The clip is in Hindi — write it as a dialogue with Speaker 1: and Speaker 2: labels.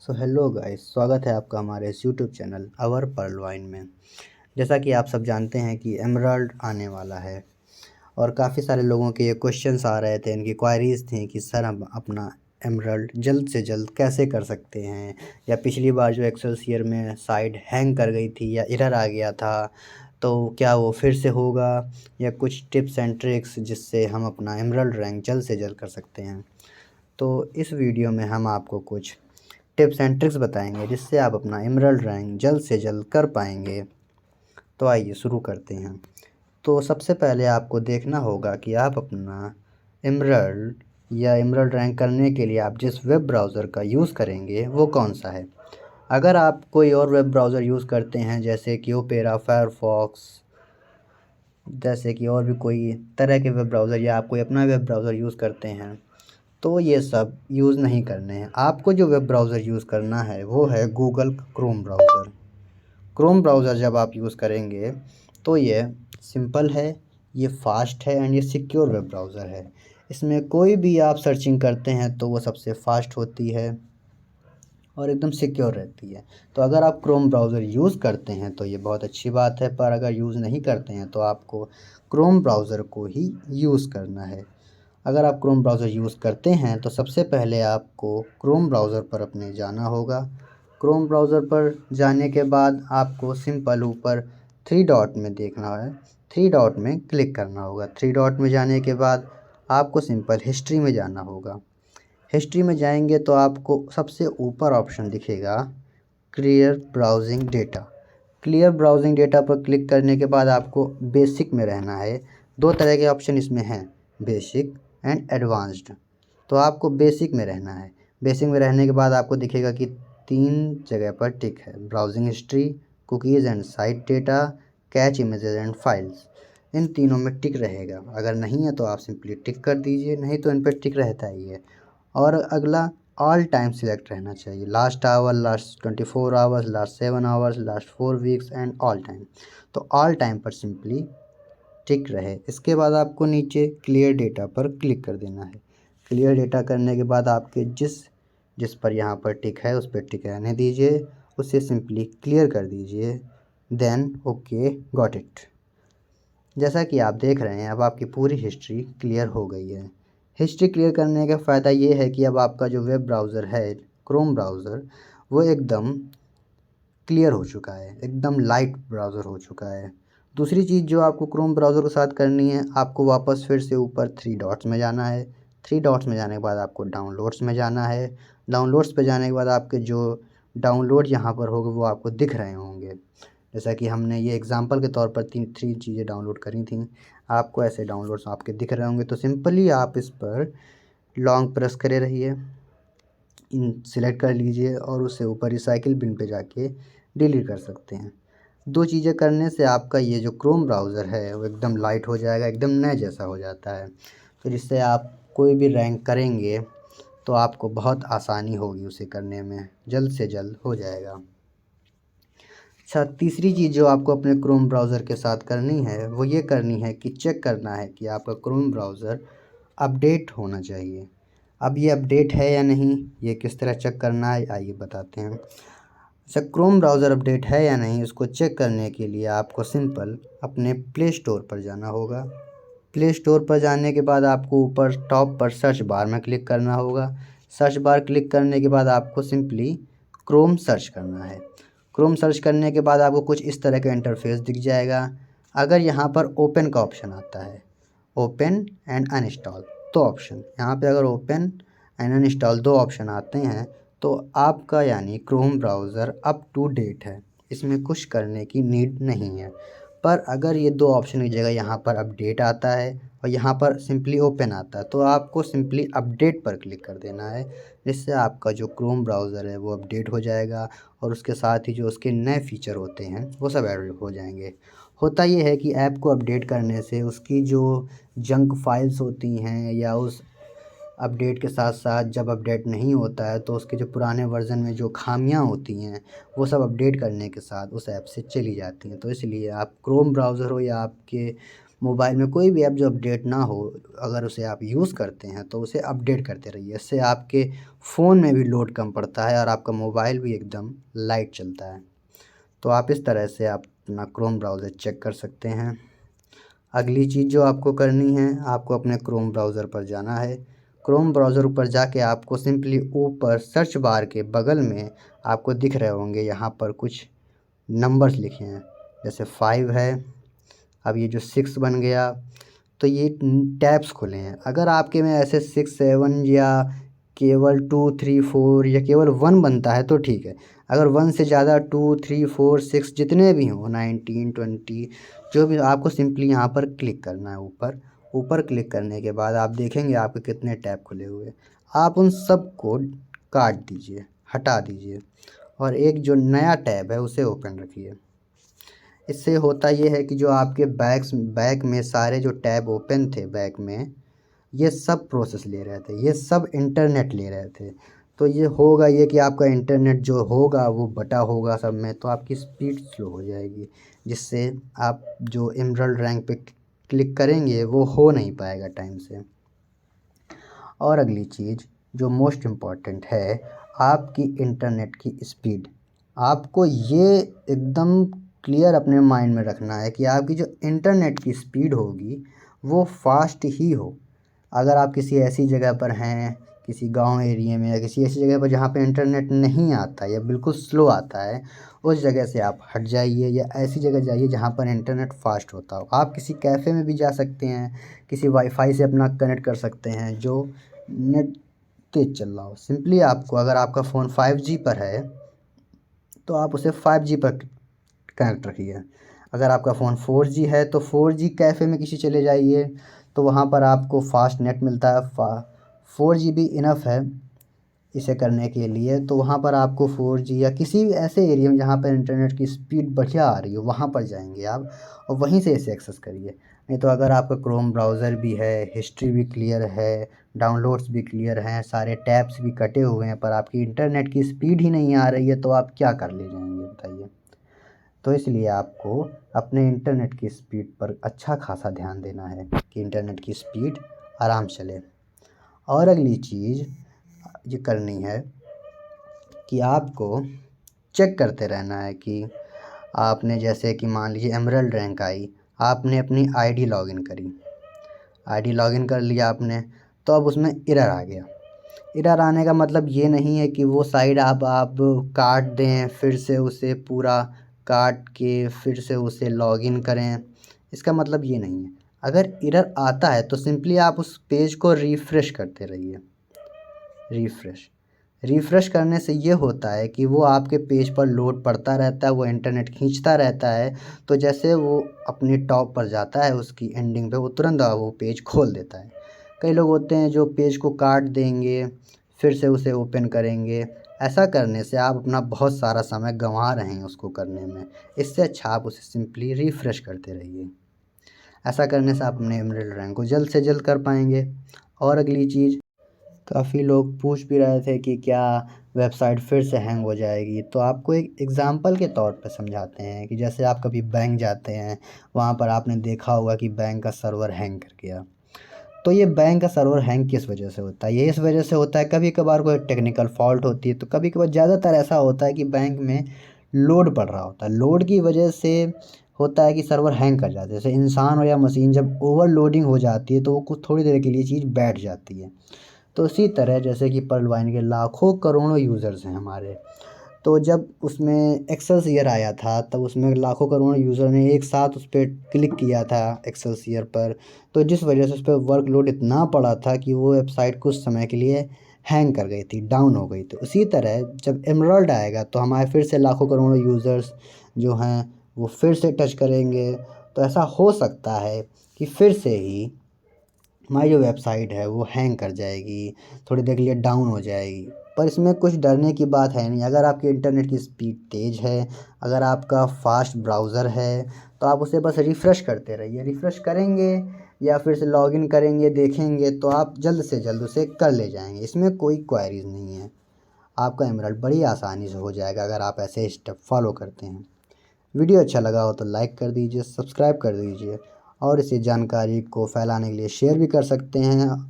Speaker 1: हेलो गाइस, स्वागत है आपका हमारे इस YouTube channel our pearl wine में। जैसा कि आप सब जानते हैं कि एमराल्ड आने वाला है और काफ़ी सारे लोगों के ये क्वेश्चंस आ रहे थे, इनकी क्वायरीज़ थी कि सर हम अपना एमराल्ड जल्द से जल्द कैसे कर सकते हैं, या पिछली बार जो एक्सेलसियर में साइट हैंग कर गई थी या एरर आ गया था, तो क्या वो फिर से होगा, या कुछ टिप्स एंड ट्रिक्स जिससे हम अपना एमराल्ड रैंक जल्द से जल्द कर सकते हैं। तो इस वीडियो में हम आपको कुछ टिप्स एंड ट्रिक्स बताएंगे जिससे आप अपना एमराल्ड रैंक जल्द से जल्द कर पाएंगे। तो आइए शुरू करते हैं। तो सबसे पहले आपको देखना होगा कि आप अपना एमराल्ड या एमराल्ड रैंक करने के लिए आप जिस वेब ब्राउज़र का यूज़ करेंगे वो कौन सा है। अगर आप कोई और वेब ब्राउज़र यूज़ करते हैं जैसे कि ओपेरा, फायरफॉक्स, जैसे कि और भी कोई तरह के वेब ब्राउज़र, या आप कोई अपना वेब ब्राउज़र यूज़ करते हैं, तो ये सब यूज़ नहीं करने हैं। आपको जो वेब ब्राउज़र यूज़ करना है वो है Google Chrome browser. Chrome browser जब आप यूज़ करेंगे तो ये सिंपल है, ये फ़ास्ट है एंड ये सिक्योर वेब ब्राउज़र है। इसमें कोई भी आप सर्चिंग करते हैं तो वो सबसे फ़ास्ट होती है और एकदम सिक्योर रहती है। तो अगर आप क्रोम ब्राउज़र यूज़ करते हैं तो ये बहुत अच्छी बात है, पर अगर यूज़ नहीं करते हैं तो आपको क्रोम ब्राउज़र को ही यूज़ करना है। अगर आप क्रोम ब्राउज़र यूज़ करते हैं तो सबसे पहले आपको क्रोम ब्राउज़र पर अपने जाना होगा। क्रोम ब्राउज़र पर जाने के बाद आपको सिंपल ऊपर थ्री डॉट में देखना है, थ्री डॉट में क्लिक करना होगा। थ्री डॉट में जाने के बाद आपको सिंपल हिस्ट्री में जाना होगा। हिस्ट्री में जाएंगे तो आपको सबसे ऊपर ऑप्शन दिखेगा clear browsing data. Clear browsing data पर क्लिक करने के बाद आपको बेसिक में रहना है। दो तरह के ऑप्शन इसमें हैं, बेसिक एंड एडवांस्ड। तो आपको बेसिक में रहना है। बेसिक में रहने के बाद आपको दिखेगा कि तीन जगह पर टिक है, browsing history, cookies and site data, cache images and files. इन तीनों में टिक रहेगा। अगर नहीं है तो आप सिंपली टिक कर दीजिए, नहीं तो इन पर टिक रहता ही है। और अगला ऑल टाइम सिलेक्ट रहना चाहिए, last hour, last 24 hours, last 7 hours, last 4 weeks and all time. तो ऑल टाइम पर सिंपली टिक रहे। इसके बाद आपको नीचे क्लियर डेटा पर क्लिक कर देना है। क्लियर डेटा करने के बाद आपके जिस जिस पर यहाँ पर टिक है उस पर टिक रहने दीजिए, उसे सिंपली क्लियर कर दीजिए। Then okay, got it. जैसा कि आप देख रहे हैं अब आपकी पूरी हिस्ट्री क्लियर हो गई है। हिस्ट्री क्लियर करने का फ़ायदा ये है कि अब आपका जो वेब ब्राउज़र है क्रोम ब्राउज़र, वो एकदम क्लियर हो चुका है, एकदम लाइट ब्राउज़र हो चुका है। दूसरी चीज़ जो आपको क्रोम ब्राउज़र के साथ करनी है, आपको वापस फिर से ऊपर थ्री डॉट्स में जाना है। थ्री डॉट्स में जाने के बाद आपको डाउनलोड्स में जाना है। डाउनलोड्स पे जाने के बाद आपके जो डाउनलोड यहाँ पर होंगे वो आपको दिख रहे होंगे। जैसा कि हमने ये एग्ज़ाम्पल के तौर पर थ्री चीज़ें डाउनलोड करी थी, आपको ऐसे डाउनलोड्स आपके दिख रहे होंगे। तो सिंपली आप इस पर लॉन्ग प्रेस करे रहिए, इन सिलेक्ट कर लीजिए और उसे ऊपर रिसाइकिल बिन पे जाके डिलीट कर सकते हैं। दो चीज़ें करने से आपका ये जो क्रोम ब्राउज़र है वो एकदम लाइट हो जाएगा, एकदम नए जैसा हो जाता है। फिर इससे आप कोई भी रैंक करेंगे तो आपको बहुत आसानी होगी उसे करने में, जल्द से जल्द हो जाएगा। अच्छा, तीसरी चीज़ जो आपको अपने क्रोम ब्राउज़र के साथ करनी है वो ये करनी है कि चेक करना है कि आपका क्रोम ब्राउज़र अपडेट होना चाहिए। अब ये अपडेट है या नहीं, ये किस तरह चेक करना है आइए बताते हैं। अच्छा, क्रोम ब्राउज़र अपडेट है या नहीं इसको चेक करने के लिए आपको सिंपल अपने प्ले स्टोर पर जाना होगा। प्ले स्टोर पर जाने के बाद आपको ऊपर टॉप पर सर्च बार में क्लिक करना होगा। सर्च बार क्लिक करने के बाद आपको सिंपली क्रोम सर्च करना है। क्रोम सर्च करने के बाद आपको कुछ इस तरह का इंटरफेस दिख जाएगा। अगर यहाँ पर ओपन का ऑप्शन आता है, ओपन एंड अनइंस्टॉल, दो ऑप्शन यहाँ पे अगर ओपन एंड अनइंस्टॉल दो ऑप्शन आते हैं तो आपका यानी Chrome browser up to date है, इसमें कुछ करने की नीड नहीं है। पर अगर ये दो ऑप्शन की जगह यहाँ पर अपडेट आता है और यहाँ पर सिंपली ओपन आता है तो आपको सिंपली अपडेट पर क्लिक कर देना है, जिससे आपका जो क्रोम ब्राउज़र है वो अपडेट हो जाएगा और उसके साथ ही जो उसके नए फ़ीचर होते हैं वो सब ऐड हो जाएंगे। होता ये है कि ऐप को अपडेट करने से उसकी जो जंक फाइल्स होती हैं, या उस अपडेट के साथ साथ जब अपडेट नहीं होता है तो उसके जो पुराने वर्ज़न में जो खामियां होती हैं वो सब अपडेट करने के साथ उस ऐप से चली जाती हैं। तो इसलिए आप क्रोम ब्राउज़र हो या आपके मोबाइल में कोई भी ऐप जो अपडेट ना हो, अगर उसे आप यूज़ करते हैं तो उसे अपडेट करते रहिए। इससे आपके फ़ोन में भी लोड कम पड़ता है और आपका मोबाइल भी एकदम लाइट चलता है। तो आप इस तरह से आप अपना क्रोम ब्राउज़र चेक कर सकते हैं। अगली चीज़ जो आपको करनी है, आपको अपने क्रोम ब्राउज़र पर जाना है। क्रोम ब्राउज़र पर जाके आपको सिंपली ऊपर सर्च बार के बगल में आपको दिख रहे होंगे यहाँ पर कुछ नंबर्स लिखे हैं, जैसे 5 है, अब ये जो 6 बन गया, तो ये टैब्स खुले हैं। अगर आपके में ऐसे 6 7 या केवल 2 3 4 या केवल 1 बनता है तो ठीक है। अगर 1 से ज़्यादा 2 3 4 6 जितने भी हों, 19 20, जो भी, आपको सिंपली यहाँ पर क्लिक करना है ऊपर। ऊपर क्लिक करने के बाद आप देखेंगे आपके कितने टैब खुले हुए हैं। आप उन सब को काट दीजिए, हटा दीजिए और एक जो नया टैब है उसे ओपन रखिए। इससे होता ये है कि जो आपके बैक में सारे जो टैब ओपन थे बैक में, ये सब प्रोसेस ले रहे थे, ये सब इंटरनेट ले रहे थे। तो ये होगा ये कि आपका इंटरनेट जो होगा वो बटा होगा सब में, तो आपकी स्पीड स्लो हो जाएगी, जिससे आप जो एमराल्ड रैंक पे क्लिक करेंगे वो हो नहीं पाएगा टाइम से। और अगली चीज़ जो मोस्ट इम्पॉर्टेंट है, आपकी इंटरनेट की स्पीड। आपको ये एकदम क्लियर अपने माइंड में रखना है कि आपकी जो इंटरनेट की स्पीड होगी वो फास्ट ही हो। अगर आप किसी ऐसी जगह पर हैं, किसी गांव एरिया में या किसी ऐसी जगह पर जहाँ पे इंटरनेट नहीं आता या बिल्कुल स्लो आता है, उस जगह से आप हट जाइए या ऐसी जगह जाइए जहाँ पर इंटरनेट फास्ट होता हो। आप किसी कैफ़े में भी जा सकते हैं, किसी वाईफाई से अपना कनेक्ट कर सकते हैं जो नेट तेज़ चल रहा हो। सिंपली आपको, अगर आपका फ़ोन 5G पर है तो आप उसे 5G पर कनेक्ट रखिए। अगर आपका फ़ोन 4G है तो 4G कैफ़े में किसी चले जाइए, तो वहाँ पर आपको फास्ट नेट मिलता है। 4GB इनफ है इसे करने के लिए। तो वहाँ पर आपको 4G या किसी भी ऐसे एरिया में जहाँ पर इंटरनेट की स्पीड बढ़िया आ रही हो, वहाँ पर जाएंगे आप और वहीं से इसे एक्सेस करिए। नहीं तो अगर आपका क्रोम ब्राउज़र भी है, हिस्ट्री भी क्लियर है, डाउनलोड्स भी क्लियर हैं, सारे टैब्स भी कटे हुए हैं, पर आपकी इंटरनेट की स्पीड ही नहीं आ रही है, तो आप क्या कर ले जाएंगे बताइए। तो इसलिए आपको अपने इंटरनेट की स्पीड पर अच्छा खासा ध्यान देना है कि इंटरनेट की स्पीड आराम चले। और अगली चीज़ ये करनी है कि आपको चेक करते रहना है कि आपने, जैसे कि मान लीजिए एमराल्ड रैंक आई, आपने अपनी आईडी लॉगिन करी, आईडी लॉगिन कर लिया आपने, तो अब उसमें एरर आ गया। एरर आने का मतलब ये नहीं है कि वो साइट आप काट दें, फिर से उसे पूरा काट के फिर से उसे लॉगिन करें, इसका मतलब ये नहीं है। अगर एरर आता है तो सिंपली आप उस पेज को रिफ़्रेश करते रहिए। रिफ़्रेश करने से ये होता है कि वो आपके पेज पर लोड पड़ता रहता है, वो इंटरनेट खींचता रहता है। तो जैसे वो अपनी टॉप पर जाता है उसकी एंडिंग पे, वो तुरंत वो पेज खोल देता है। कई लोग होते हैं जो पेज को काट देंगे, फिर से उसे ओपन करेंगे। ऐसा करने से आप अपना बहुत सारा समय गंवा रहे हैं उसको करने में। इससे अच्छा आप उसे सिंपली रिफ़्रेश करते रहिए। ऐसा करने से आप अपने एमराल्ड रैंक को जल्द से जल्द कर पाएंगे। और अगली चीज़, काफ़ी लोग पूछ भी रहे थे कि क्या वेबसाइट फिर से हैंग हो जाएगी। तो आपको एक एग्ज़ाम्पल के तौर पे समझाते हैं कि जैसे आप कभी बैंक जाते हैं, वहाँ पर आपने देखा होगा कि बैंक का सर्वर हैंग कर गया। तो ये बैंक का सर्वर हैंग किस वजह से होता है? ये इस वजह से होता है, कभी कभार कोई टेक्निकल फॉल्ट होती है, तो कभी कभार ज़्यादातर ऐसा होता है कि बैंक में लोड पड़ रहा होता है। लोड की वजह से होता है कि सर्वर हैंग कर जाते हैं। जैसे इंसान हो या मशीन, जब ओवरलोडिंग हो जाती है तो वो कुछ थोड़ी देर के लिए चीज़ बैठ जाती है। तो इसी तरह जैसे कि पर्लवाइन के लाखों करोड़ों यूज़र्स हैं हमारे, तो जब उसमें एक्सेलसियर आया था तब उसमें लाखों करोड़ों यूज़र ने एक साथ उस पर क्लिक किया था एक्सेलसियर पर। तो जिस वजह से उस पर वर्कलोड इतना पड़ा था कि वो वेबसाइट कुछ समय के लिए हैंग कर गई थी, डाउन हो गई। तो उसी तरह जब एमराल्ड आएगा तो हमारे फिर से लाखों करोड़ों यूज़र्स जो हैं वो फिर से टच करेंगे। तो ऐसा हो सकता है कि फिर से ही हमारी जो वेबसाइट है वो हैंग कर जाएगी, थोड़ी देर के लिए डाउन हो जाएगी। पर इसमें कुछ डरने की बात है नहीं। अगर आपकी इंटरनेट की स्पीड तेज़ है, अगर आपका फास्ट ब्राउज़र है, तो आप उसे बस रिफ़्रेश करते रहिए। रिफ़्रेश करेंगे या फिर से लॉगिन करेंगे, देखेंगे, तो आप जल्द से जल्द उसे कर ले जाएंगे। इसमें कोई क्वेरीज नहीं है। आपका एमराल्ड बड़ी आसानी से हो जाएगा अगर आप ऐसे स्टेप फॉलो करते हैं। वीडियो अच्छा लगा हो तो लाइक कर दीजिए, सब्सक्राइब कर दीजिए और इसी जानकारी को फैलाने के लिए शेयर भी कर सकते हैं।